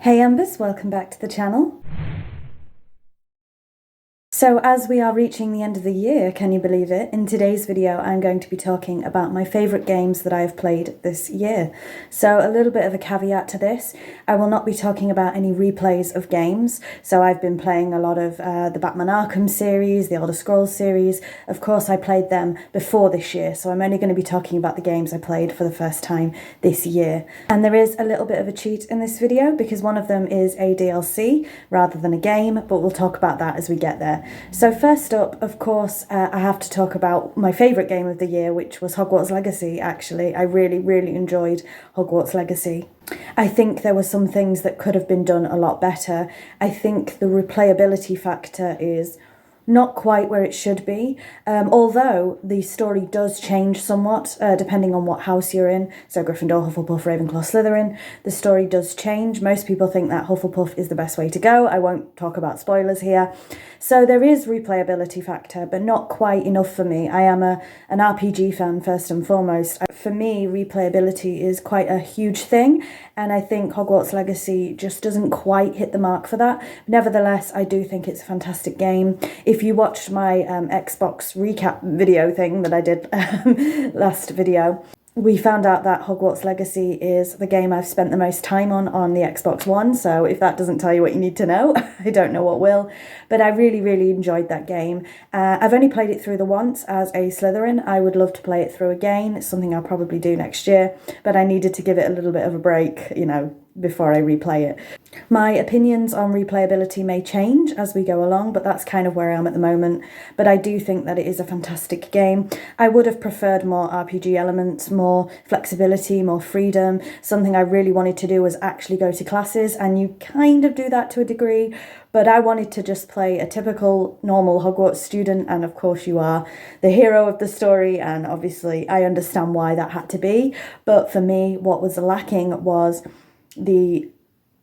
Hey EMbers, welcome back to the channel. So as we are reaching the end of the year, can you believe it? In today's video, I'm going to be talking about my favourite games that I have played this year. So a little bit of a caveat to this, I will not be talking about any replays of games. So I've been playing a lot of the Batman Arkham series, the Elder Scrolls series. Of course, I played them before this year, so I'm only going to be talking about the games I played for the first time this year. And there is a little bit of a cheat in this video because one of them is a DLC rather than a game, but we'll talk about that as we get there. So first up, of course, I have to talk about my favourite game of the year, which was Hogwarts Legacy, actually. I really enjoyed Hogwarts Legacy. I think there were some things that could have been done a lot better. I think the replayability factor is not quite where it should be, although the story does change somewhat depending on what house you're in. So Gryffindor, Hufflepuff, Ravenclaw, Slytherin, the story does change. Most people think that Hufflepuff is the best way to go. I won't talk about spoilers here. So there is replayability factor, but not quite enough for me. I am an RPG fan first and foremost. For me, replayability is quite a huge thing, and I think Hogwarts Legacy just doesn't quite hit the mark for that. Nevertheless, I do think it's a fantastic game. If you watched my Xbox recap video thing that I did last video, we found out that Hogwarts Legacy is the game I've spent the most time on the Xbox One, so if that doesn't tell you what you need to know, I don't know what will. But I really enjoyed that game. I've only played it through the once as a Slytherin. I would love to play it through again. It's something I'll probably do next year, but I needed to give it a little bit of a break, you know, before I replay it. My opinions on replayability may change as we go along, but that's kind of where I am at the moment. But I do think that it is a fantastic game. I would have preferred more RPG elements, more flexibility, more freedom. Something I really wanted to do was actually go to classes, and you kind of do that to a degree, but I wanted to just play a typical normal Hogwarts student, and of course you are the hero of the story, and obviously I understand why that had to be. But for me, what was lacking was the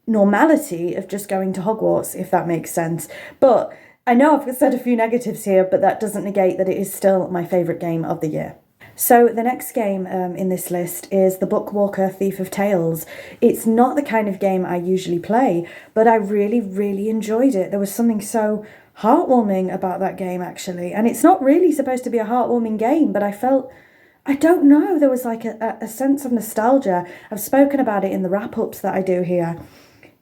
normality of just going to Hogwarts, if that makes sense. But I know I've said a few negatives here, but that doesn't negate that it is still my favourite game of the year. So the next game in this list is The Bookwalker Thief of Tales. It's not the kind of game I usually play, but I really enjoyed it. There was something so heartwarming about that game, actually. And it's not really supposed to be a heartwarming game, but I felt, I don't know, there was like a sense of nostalgia. I've spoken about it in the wrap-ups that I do here.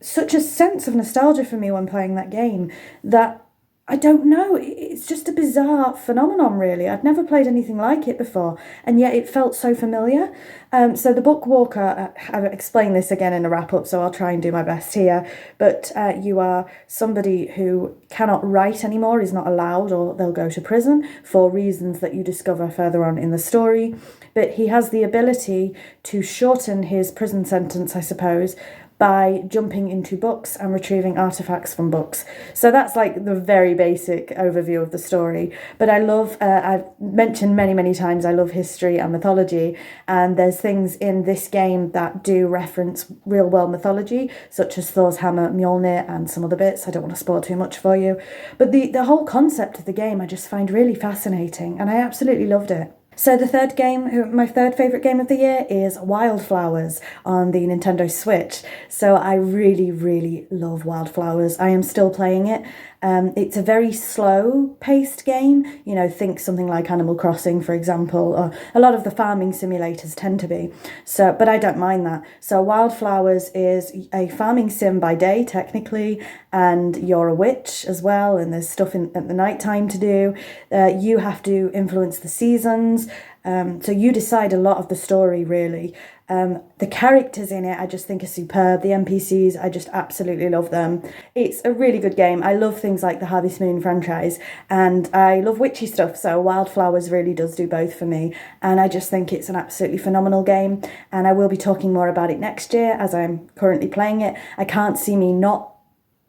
Such a sense of nostalgia for me when playing that game that, I don't know, it's just a bizarre phenomenon, really. I'd never played anything like it before, and yet it felt so familiar. So The Bookwalker, I've explained this again in a wrap-up, so I'll try and do my best here, but you are somebody who cannot write anymore, is not allowed, or they'll go to prison for reasons that you discover further on in the story. But he has the ability to shorten his prison sentence, I suppose, by jumping into books and retrieving artifacts from books. So that's like the very basic overview of the story. But I love, I've mentioned many times, I love history and mythology, and there's things in this game that do reference real world mythology, such as Thor's hammer, Mjolnir, and some other bits. I don't want to spoil too much for you. But the whole concept of the game I just find really fascinating, and I absolutely loved it. So the third game, my third favourite game of the year, is Wildflowers on the Nintendo Switch. So I really love Wildflowers. I am still playing it. It's a very slow-paced game. You know, think something like Animal Crossing, for example, or a lot of the farming simulators tend to be. So, but I don't mind that. So Wildflowers is a farming sim by day, technically, and you're a witch as well, and there's stuff at the night time to do. You have to influence the seasons. So you decide a lot of the story, really. The characters in it I just think are superb. The NPCs, I just absolutely love them. It's a really good game. I love things like the Harvest Moon franchise, and I love witchy stuff, so Wildflowers really does do both for me, and I just think it's an absolutely phenomenal game, and I will be talking more about it next year as I'm currently playing it. I can't see me not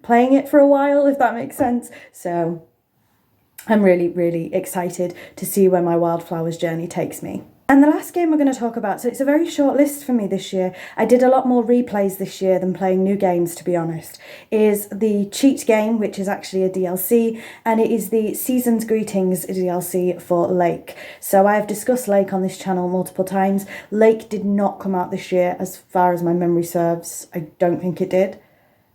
playing it for a while, if that makes sense, so I'm really excited to see where my Wildflowers journey takes me. And the last game we're going to talk about, so it's a very short list for me this year. I did a lot more replays this year than playing new games, to be honest, is the Cheat Game, which is actually a DLC, and it is the Season's Greetings DLC for Lake. So I have discussed Lake on this channel multiple times. Lake did not come out this year, as far as my memory serves. I don't think it did.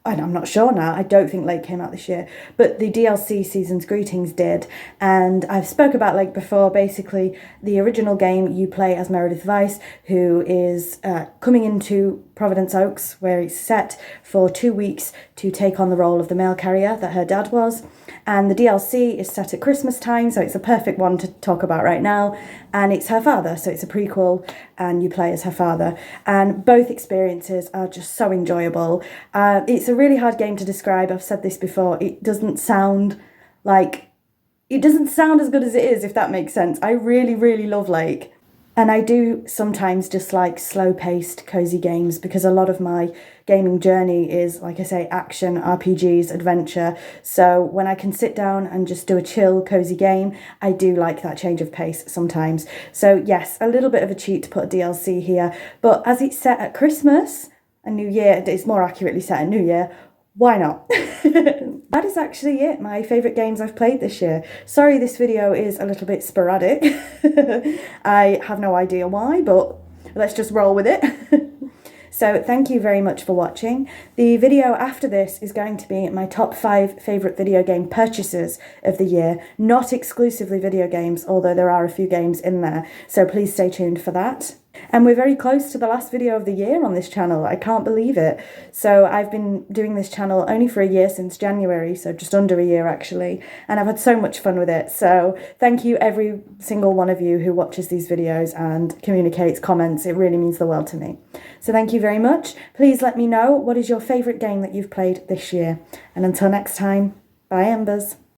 and I'm not sure now, I don't think Lake came out this year, but the DLC Season's Greetings did. And I've spoke about Lake before. Basically, the original game, you play as Meredith Weiss, who is coming into Providence Oaks, where it's set for 2 weeks to take on the role of the mail carrier that her dad was. And the DLC is set at Christmas time, so it's a perfect one to talk about right now. And it's her father, so it's a prequel, and you play as her father. And both experiences are just so enjoyable. It's a really hard game to describe. I've said this before. It doesn't sound as good as it is, if that makes sense. I really, really love Lake. And I do sometimes just like slow-paced, cozy games, because a lot of my gaming journey is, like I say, action, RPGs, adventure. So when I can sit down and just do a chill, cozy game, I do like that change of pace sometimes. So yes, a little bit of a cheat to put a DLC here, but as it's set at Christmas and New Year, it's more accurately set at New Year, why not? That is actually it, my favourite games I've played this year. Sorry this video is a little bit sporadic. I have no idea why, but let's just roll with it. So thank you very much for watching. The video after this is going to be my top 5 favourite video game purchases of the year, not exclusively video games, although there are a few games in there, so please stay tuned for that. And we're very close to the last video of the year on this channel. I can't believe it. So I've been doing this channel only for a year, since January, so just under a year actually, and I've had so much fun with it. So thank you every single one of you who watches these videos and communicates, comments. It really means the world to me. So thank you very much. Please let me know what is your favourite game that you've played this year. And until next time, bye Embers.